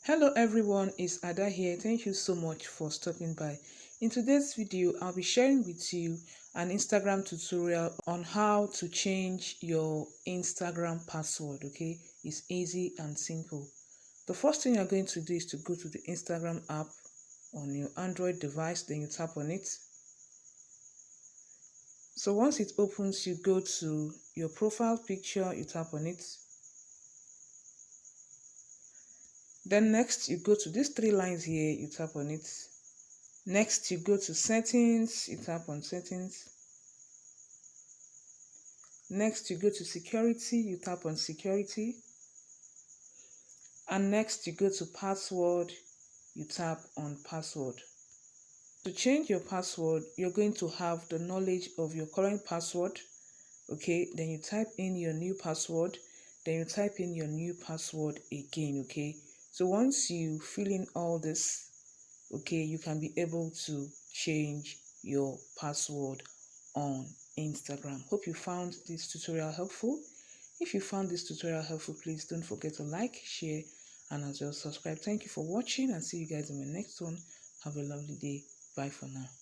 Hello everyone, it's Ada here. Thank you so much for stopping by. In today's video, I'll be sharing with you an Instagram tutorial on how to change your Instagram password, okay? It's easy and simple. The first thing you're going to do is to go to the Instagram app on your Android device, then you tap on it. So once it opens, you go to your profile picture, you tap on it. Then next, you go to these three lines here, you tap on it. Next, you go to settings, you tap on settings. Next, you go to security, you tap on security. And next, you go to password, you tap on password. To change your password, you're going to have the knowledge of your current password. Okay, then you type in your new password, then you type in your new password again. Okay, so once you fill in all this, okay, you can be able to change your password on Instagram. Hope you found this tutorial helpful. If you found this tutorial helpful, please don't forget to like, share, and as well subscribe. Thank you for watching, and see you guys in my next one. Have a lovely day. Bye for now.